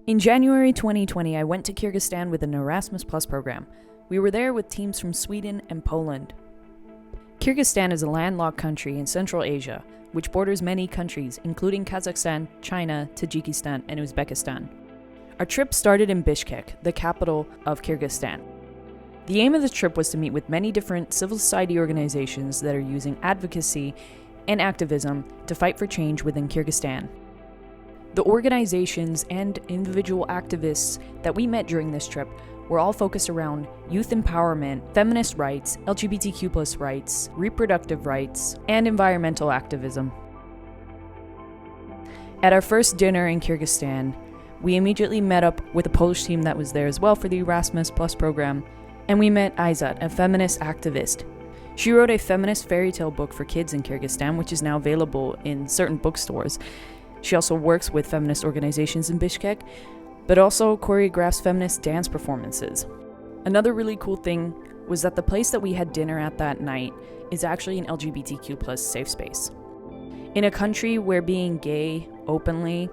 In January 2020, I went to Kyrgyzstan with an Erasmus Plus program. We were there with teams from Sweden and Poland. Kyrgyzstan is a landlocked country in Central Asia, which borders many countries, including Kazakhstan, China, Tajikistan, and Uzbekistan. Our trip started in Bishkek, the capital of Kyrgyzstan. The aim of the trip was to meet with many different civil society organizations that are using advocacy and activism to fight for change within Kyrgyzstan. The organizations and individual activists that we met during this trip were all focused around youth empowerment, feminist rights, LGBTQ+ rights, reproductive rights, and environmental activism. At our first dinner in Kyrgyzstan, we immediately met up with a Polish team that was there as well for the Erasmus Plus program, and we met Aizat, a feminist activist. She wrote a feminist fairy tale book for kids in Kyrgyzstan, which is now available in certain bookstores. She also works with feminist organizations in Bishkek, but also choreographs feminist dance performances. Another really cool thing was that the place that we had dinner at that night is actually an LGBTQ+ safe space. In a country where being gay openly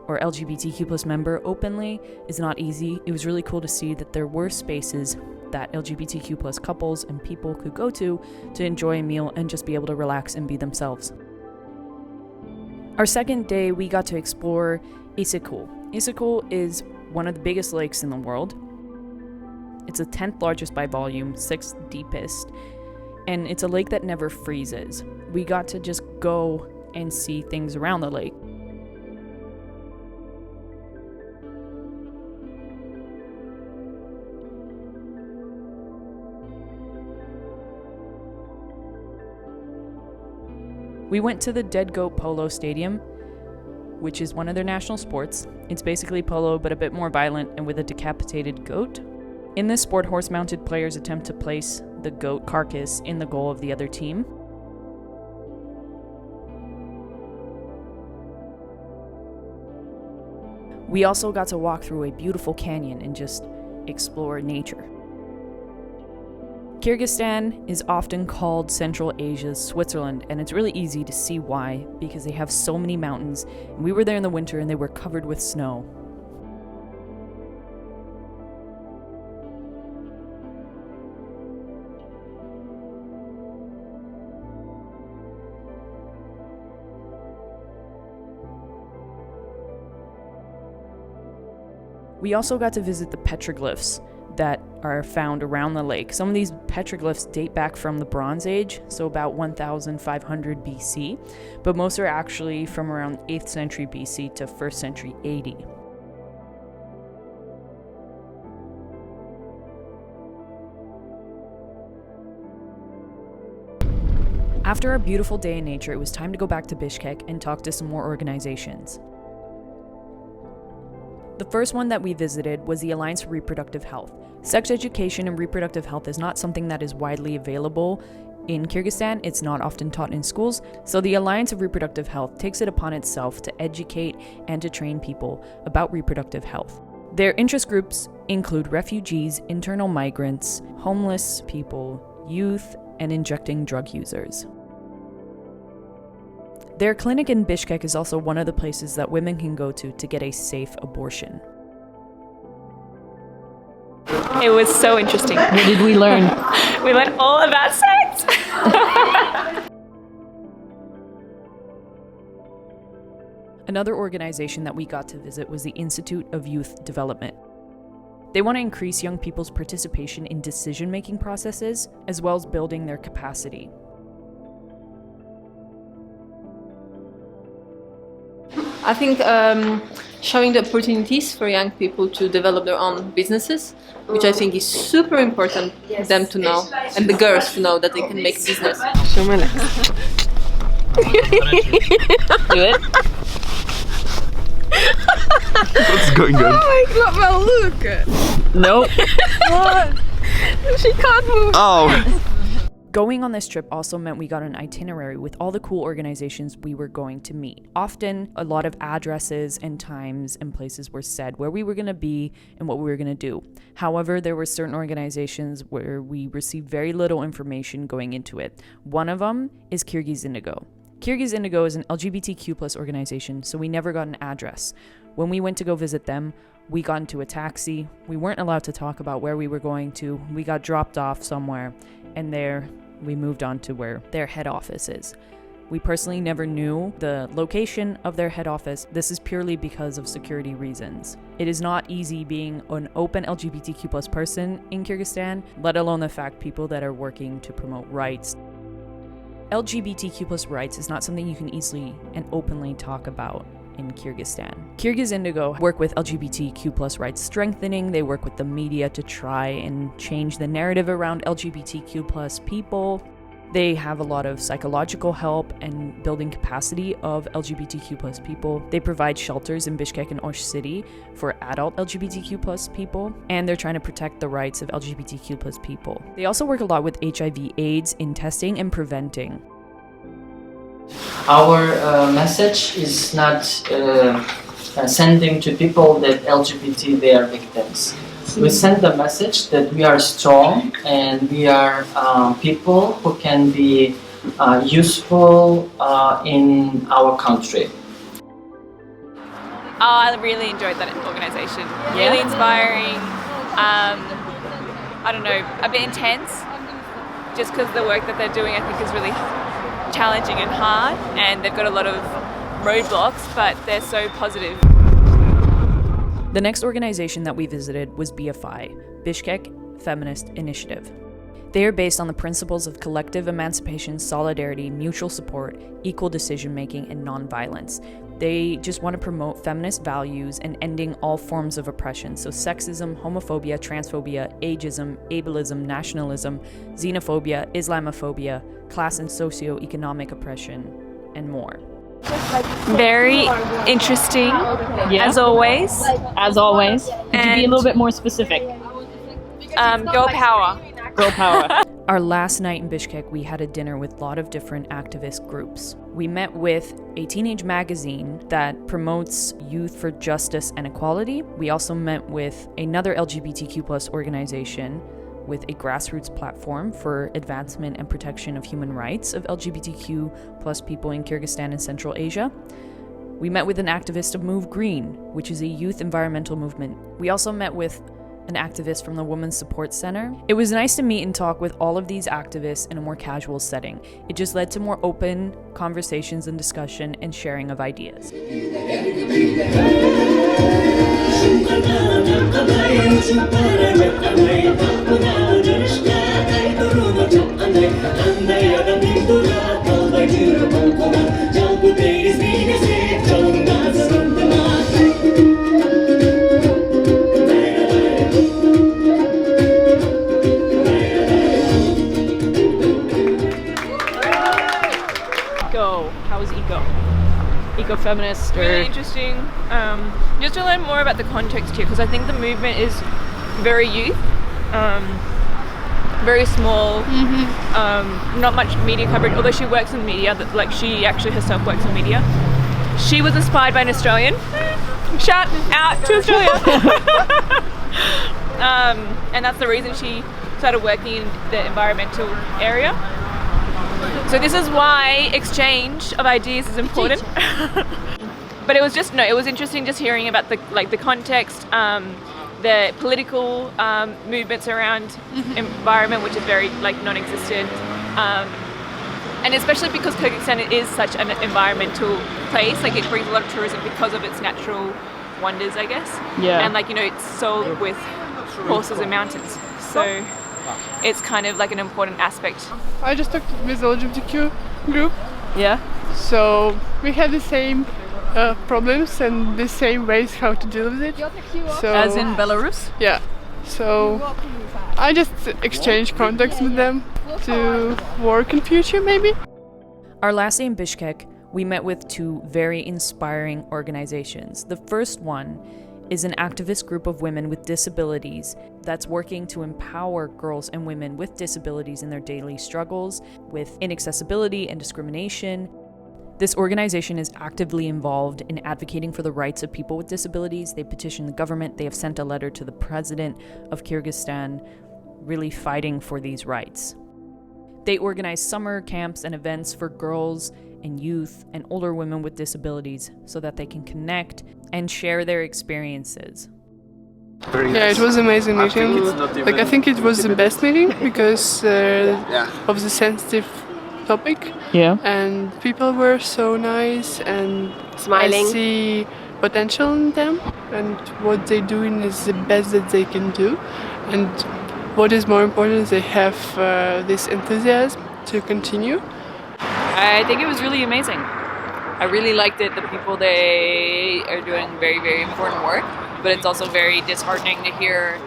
or LGBTQ+ member openly is not easy, it was really cool to see that there were spaces that LGBTQ+ couples and people could go to enjoy a meal and just be able to relax and be themselves. Our second day, we got to explore Issyk-kul. Issyk-kul is one of the biggest lakes in the world. It's the 10th largest by volume, 6th deepest, and it's a lake that never freezes. We got to just go and see things around the lake. We went to the Dead Goat Polo Stadium, which is one of their national sports. It's basically polo, but a bit more violent and with a decapitated goat. In this sport, horse-mounted players attempt to place the goat carcass in the goal of the other team. We also got to walk through a beautiful canyon and just explore nature. Kyrgyzstan is often called Central Asia's Switzerland, and it's really easy to see why, because they have so many mountains, and we were there in the winter and they were covered with snow. We also got to visit the petroglyphs that are found around the lake. Some of these petroglyphs date back from the Bronze Age, so about 1500 BC, but most are actually from around 8th century BC to 1st century AD. After a beautiful day in nature, it was time to go back to Bishkek and talk to some more organizations. The first one that we visited was the Alliance for Reproductive Health. Sex education and reproductive health is not something that is widely available in Kyrgyzstan. It's not often taught in schools, so the Alliance of Reproductive Health takes it upon itself to educate and to train people about reproductive health. Their interest groups include refugees, internal migrants, homeless people, youth, and injecting drug users. Their clinic in Bishkek is also one of the places that women can go to get a safe abortion. It was so interesting. What did we learn? We learned all about sex. Another organization that we got to visit was the Institute of Youth Development. They want to increase young people's participation in decision-making processes, as well as building their capacity. I think showing the opportunities for young people to develop their own businesses, which I think is super important for them to know, and the girls to know that they can make a business. Show my legs. Do it. What's going on? Oh my god, well look! Nope. What? She can't move. Oh! Going on this trip also meant we got an itinerary with all the cool organizations we were going to meet. Often, a lot of addresses and times and places were said where we were going to be and what we were going to do. However, there were certain organizations where we received very little information going into it. One of them is Kyrgyz Indigo. Kyrgyz Indigo is an LGBTQ plus organization, so we never got an address. When we went to go visit them, we got into a taxi. We weren't allowed to talk about where we were going to. We got dropped off somewhere, and there we moved on to where their head office is. We personally never knew the location of their head office. This is purely because of security reasons. It is not easy being an open LGBTQ plus person in Kyrgyzstan, let alone the fact people that are working to promote rights. LGBTQ plus rights is not something you can easily and openly talk about in Kyrgyzstan. Kyrgyz Indigo work with LGBTQ plus rights strengthening. They work with the media to try and change the narrative around LGBTQ plus people. They have a lot of psychological help and building capacity of LGBTQ plus people. They provide shelters in Bishkek and Osh city for adult LGBTQ plus people, and they're trying to protect the rights of LGBTQ plus people. They also work a lot with HIV/AIDS in testing and preventing. Our message is not sending to people that LGBT they are victims. We send the message that we are strong and we are people who can be useful in our country. Oh, I really enjoyed that organisation. Really inspiring. I don't know, a bit intense. Just because the work that they're doing, I think, is really challenging and hard, and they've got a lot of roadblocks, but they're so positive. The next organization that we visited was BFI, Bishkek Feminist Initiative. They are based on the principles of collective emancipation, solidarity, mutual support, equal decision-making, and nonviolence. They just want to promote feminist values and ending all forms of oppression, so sexism, homophobia, transphobia, ageism, ableism, nationalism, xenophobia, Islamophobia, class and socio-economic oppression, and more. Very interesting, as always. As always. Could you be a little bit more specific? Girl power. Girl power. Our last night in Bishkek, we had a dinner with a lot of different activist groups. We met with a teenage magazine that promotes youth for justice and equality. We also met with another LGBTQ plus organization with a grassroots platform for advancement and protection of human rights of LGBTQ plus people in Kyrgyzstan and Central Asia. We met with an activist of Move Green, which is a youth environmental movement. We also met with an activist from the Women's Support Center. It was nice to meet and talk with all of these activists in a more casual setting. It just led to more open conversations and discussion and sharing of ideas. How was eco? Eco-feminist or... Really interesting. Just to learn more about the context here, because I think the movement is very youth, very small, not much media coverage, although she works in media, like she actually herself works in media. She was inspired by an Australian. Shout out to Australia! And that's the reason she started working in the environmental area. So this is why exchange of ideas is important. But it was just, it was interesting just hearing about the context, the political movements around environment, which is very non-existent. And especially because Kyrgyzstan is such an environmental place, it brings a lot of tourism because of its natural wonders, I guess. Yeah. And it's sold with horses and mountains. So it's kind of an important aspect. I just talked with the LGBTQ group, Yeah? so we had the same problems and the same ways how to deal with it. So, As in Belarus? yeah. So I just exchange contacts with them to work in future, maybe. Our last day in Bishkek, we met with two very inspiring organizations. The first one is an activist group of women with disabilities that's working to empower girls and women with disabilities in their daily struggles with inaccessibility and discrimination. This organization is actively involved in advocating for the rights of people with disabilities. They petition the government. They have sent a letter to the president of Kyrgyzstan, really fighting for these rights. They organize summer camps and events for girls and youth and older women with disabilities so that they can connect and share their experiences. Yeah, it was an amazing meeting. I think it was the best meeting because of the sensitive topic. Yeah. And people were so nice and Smiling. I see potential in them, and what they're doing is the best that they can do. And what is more important is they have this enthusiasm to continue. I think it was really amazing. I really liked it. The people, they are doing very, very important work, but it's also very disheartening to hear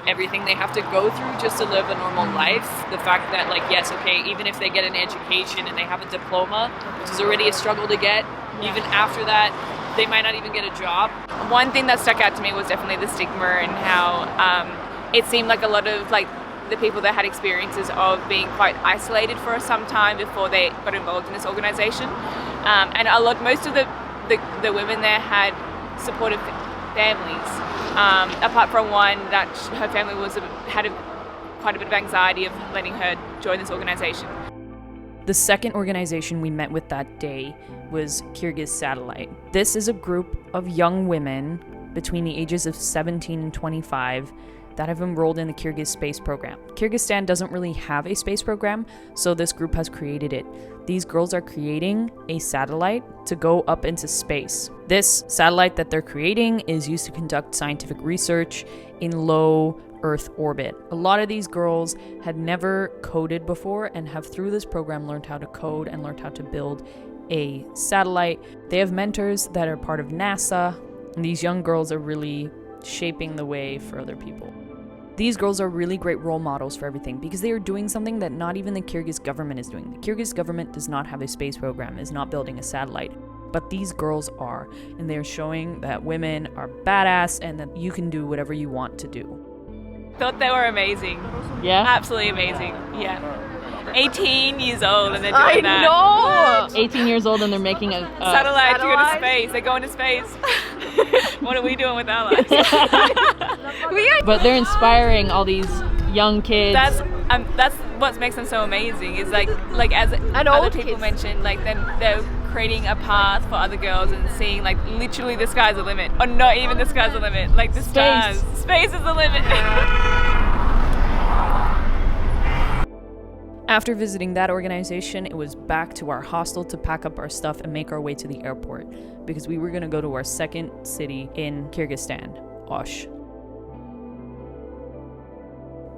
everything they have to go through just to live a normal life. The fact that, like, yes, okay, even if they get an education and they have a diploma, which is already a struggle to get, even after that, they might not even get a job. One thing that stuck out to me was definitely the stigma and how it seemed like a lot of the people that had experiences of being quite isolated for some time before they got involved in this organization. And most of the women there had supportive families, apart from one that her family had quite a bit of anxiety of letting her join this organization. The second organization we met with that day was Kyrgyz Satellite. This is a group of young women between the ages of 17 and 25 that have enrolled in the Kyrgyz space program. Kyrgyzstan doesn't really have a space program, so this group has created it. These girls are creating a satellite to go up into space. This satellite that they're creating is used to conduct scientific research in low Earth orbit. A lot of these girls had never coded before and have through this program learned how to code and learned how to build a satellite. They have mentors that are part of NASA, and these young girls are really shaping the way for other people. These girls are really great role models for everything because they are doing something that not even the Kyrgyz government is doing. The Kyrgyz government does not have a space program, is not building a satellite, but these girls are, and they're showing that women are badass and that you can do whatever you want to do. Thought they were amazing. Yeah? Absolutely amazing. Yeah. 18 years old and they're doing that. I know! 18 years old and they're making a Satellite to go to space. They're going to space. What are we doing with our lives? But they're inspiring all these young kids. That's what makes them so amazing. Is like as other people mentioned, like they're creating a path for other girls and seeing like literally the sky's the limit, or not even the sky's the limit. Like the stars, space is the limit. After visiting that organization, it was back to our hostel to pack up our stuff and make our way to the airport because we were going to go to our second city in Kyrgyzstan, Osh.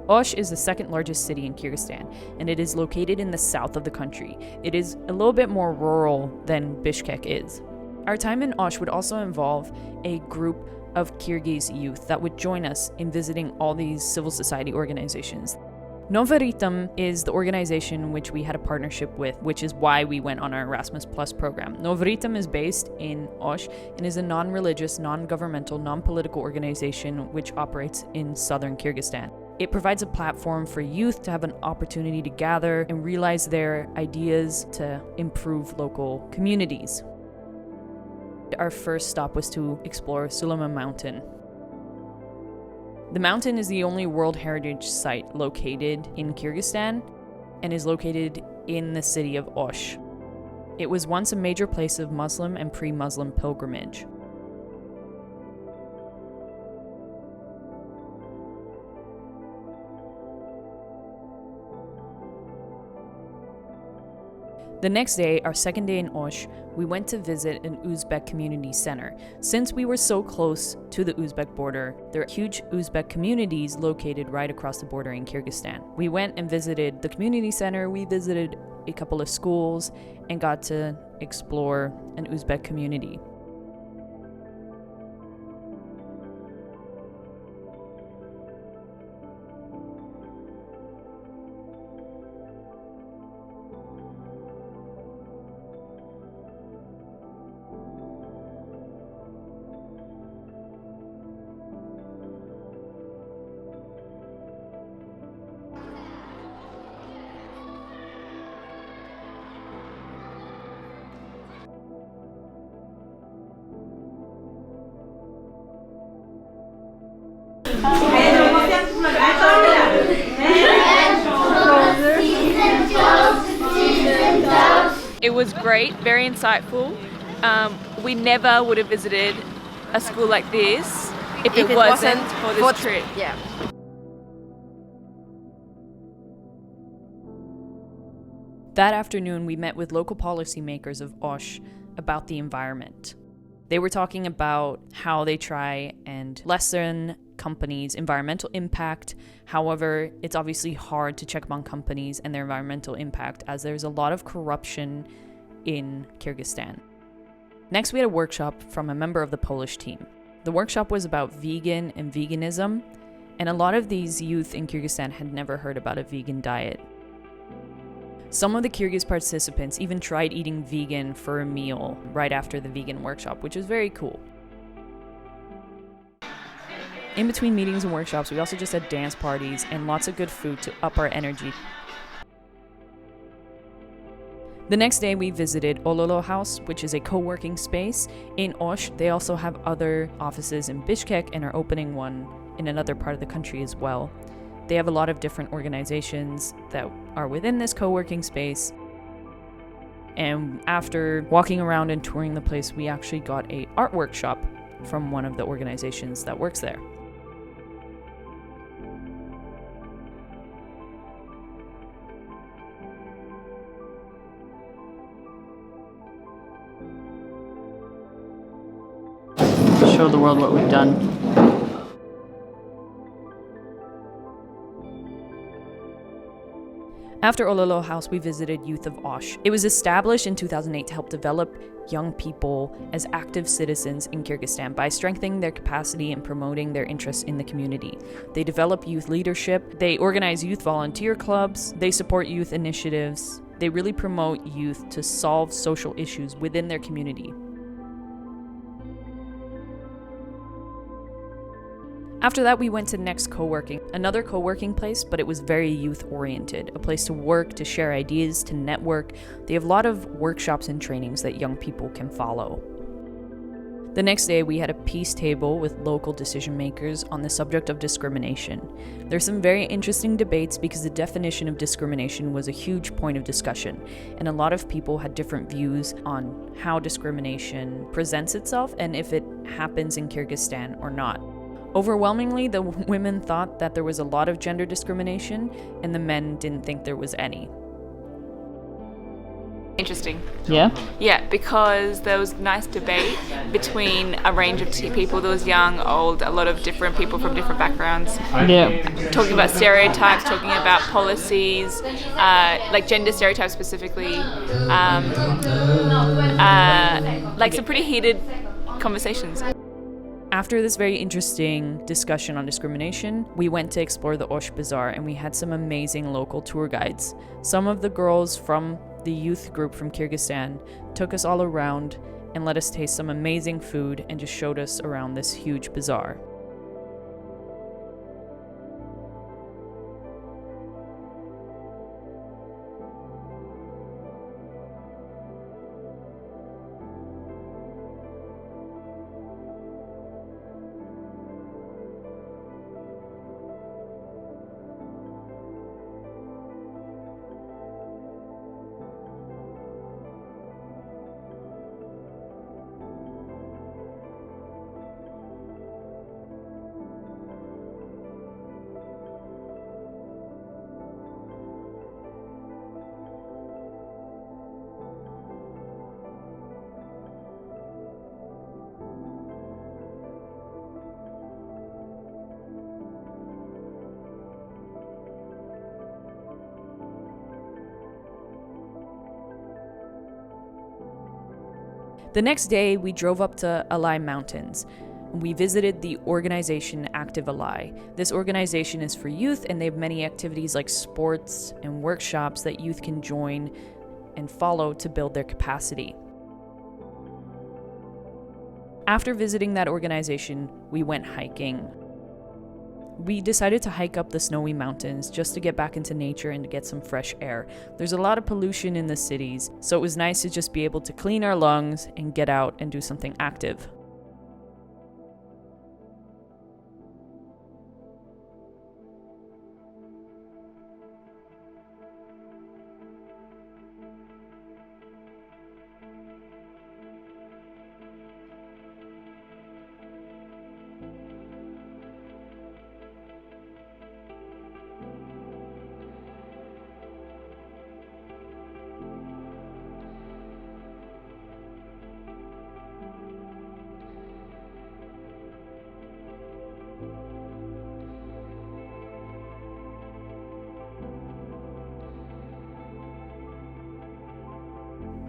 Osh is the second largest city in Kyrgyzstan, and it is located in the south of the country. It is a little bit more rural than Bishkek is. Our time in Osh would also involve a group of Kyrgyz youth that would join us in visiting all these civil society organizations. Novaritam is the organization which we had a partnership with, which is why we went on our Erasmus Plus program. Novaritam is based in Osh and is a non-religious, non-governmental, non-political organization which operates in southern Kyrgyzstan. It provides a platform for youth to have an opportunity to gather and realize their ideas to improve local communities. Our first stop was to explore Sulema Mountain. The mountain is the only World Heritage Site located in Kyrgyzstan and is located in the city of Osh. It was once a major place of Muslim and pre-Muslim pilgrimage. The next day, our second day in Osh, we went to visit an Uzbek community center. Since we were so close to the Uzbek border, there are huge Uzbek communities located right across the border in Kyrgyzstan. We went and visited the community center, we visited a couple of schools, and got to explore an Uzbek community. It was great, very insightful. We never would have visited a school like this if it wasn't for this trip. Yeah. That afternoon, we met with local policymakers of Osh about the environment. They were talking about how they try and lessen companies' environmental impact. However, it's obviously hard to check up on companies and their environmental impact as there's a lot of corruption in Kyrgyzstan. Next, we had a workshop from a member of the Polish team. The workshop was about vegan and veganism, and a lot of these youth in Kyrgyzstan had never heard about a vegan diet. Some of the Kyrgyz participants even tried eating vegan for a meal right after the vegan workshop, which was very cool. In between meetings and workshops, we also just had dance parties and lots of good food to up our energy. The next day, we visited Ololo House, which is a co-working space. In Osh, they also have other offices in Bishkek and are opening one in another part of the country as well. They have a lot of different organizations that are within this co-working space. And after walking around and touring the place, we actually got an art workshop from one of the organizations that works there. Show the world what we've done. After Ololo House, we visited Youth of Osh. It was established in 2008 to help develop young people as active citizens in Kyrgyzstan by strengthening their capacity and promoting their interests in the community. They develop youth leadership, they organize youth volunteer clubs, they support youth initiatives, they really promote youth to solve social issues within their community. After that, we went to Next Co-working, another co-working place, but it was very youth-oriented, a place to work, to share ideas, to network. They have a lot of workshops and trainings that young people can follow. The next day, we had a peace table with local decision makers on the subject of discrimination. There's some very interesting debates because the definition of discrimination was a huge point of discussion, and a lot of people had different views on how discrimination presents itself and if it happens in Kyrgyzstan or not. Overwhelmingly, the women thought that there was a lot of gender discrimination, and the men didn't think there was any. Interesting. Yeah? Yeah, because there was nice debate between a range of people. There was young, old, a lot of different people from different backgrounds. Yeah. Talking about stereotypes, talking about policies, like gender stereotypes specifically. Like some pretty heated conversations. After this very interesting discussion on discrimination, we went to explore the Osh Bazaar and we had some amazing local tour guides. Some of the girls from the youth group from Kyrgyzstan took us all around and let us taste some amazing food and just showed us around this huge bazaar. The next day, we drove up to Alai Mountains. We visited the organization Active Alai. This organization is for youth, and they have many activities like sports and workshops that youth can join and follow to build their capacity. After visiting that organization, we went hiking. We decided to hike up the snowy mountains just to get back into nature and to get some fresh air. There's a lot of pollution in the cities, so it was nice to just be able to clean our lungs and get out and do something active.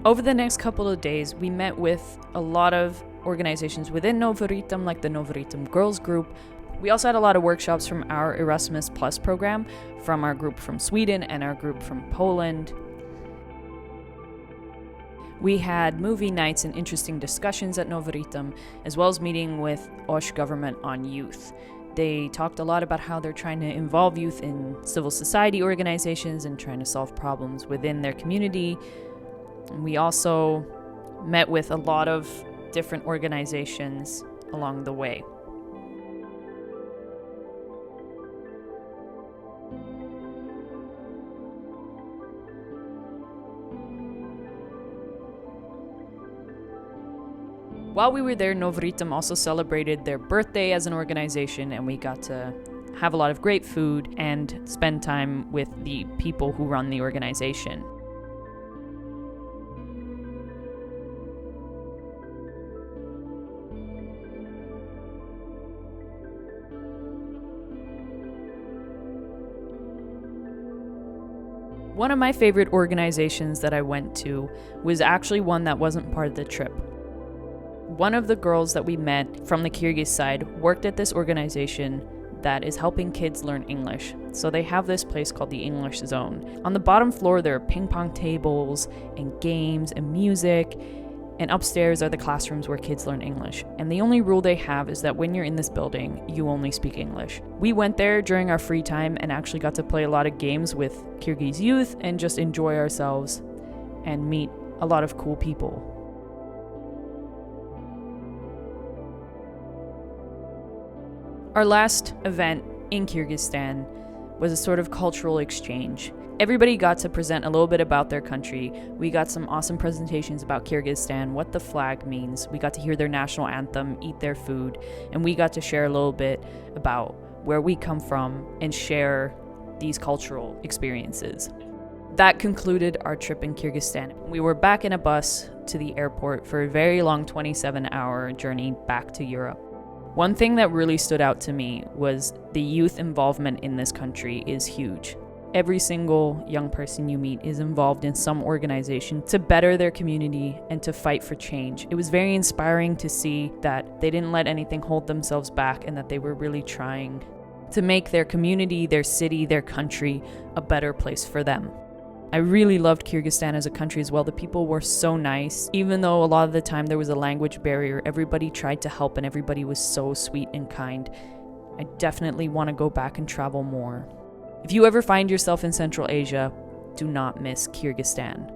Over the next couple of days, we met with a lot of organizations within Novoritem, like the Novoritem Girls Group. We also had a lot of workshops from our Erasmus Plus program, from our group from Sweden and our group from Poland. We had movie nights and interesting discussions at Novoritem, as well as meeting with Osh government on youth. They talked a lot about how they're trying to involve youth in civil society organizations and trying to solve problems within their community. And we also met with a lot of different organizations along the way. While we were there, Novoritem also celebrated their birthday as an organization, and we got to have a lot of great food and spend time with the people who run the organization. One of my favorite organizations that I went to was actually one that wasn't part of the trip. One of the girls that we met from the Kyrgyz side worked at this organization that is helping kids learn English. So they have this place called the English Zone. On the bottom floor, there are ping pong tables and games and music, and upstairs are the classrooms where kids learn English. And the only rule they have is that when you're in this building, you only speak English. We went there during our free time and actually got to play a lot of games with Kyrgyz youth and just enjoy ourselves and meet a lot of cool people. Our last event in Kyrgyzstan was a sort of cultural exchange. Everybody got to present a little bit about their country. We got some awesome presentations about Kyrgyzstan, what the flag means. We got to hear their national anthem, eat their food, and we got to share a little bit about where we come from and share these cultural experiences. That concluded our trip in Kyrgyzstan. We were back in a bus to the airport for a very long 27-hour journey back to Europe. One thing that really stood out to me was the youth involvement in this country is huge. Every single young person you meet is involved in some organization to better their community and to fight for change. It was very inspiring to see that they didn't let anything hold themselves back and that they were really trying to make their community, their city, their country a better place for them. I really loved Kyrgyzstan as a country as well. The people were so nice. Even though a lot of the time there was a language barrier, everybody tried to help and everybody was so sweet and kind. I definitely want to go back and travel more. If you ever find yourself in Central Asia, do not miss Kyrgyzstan.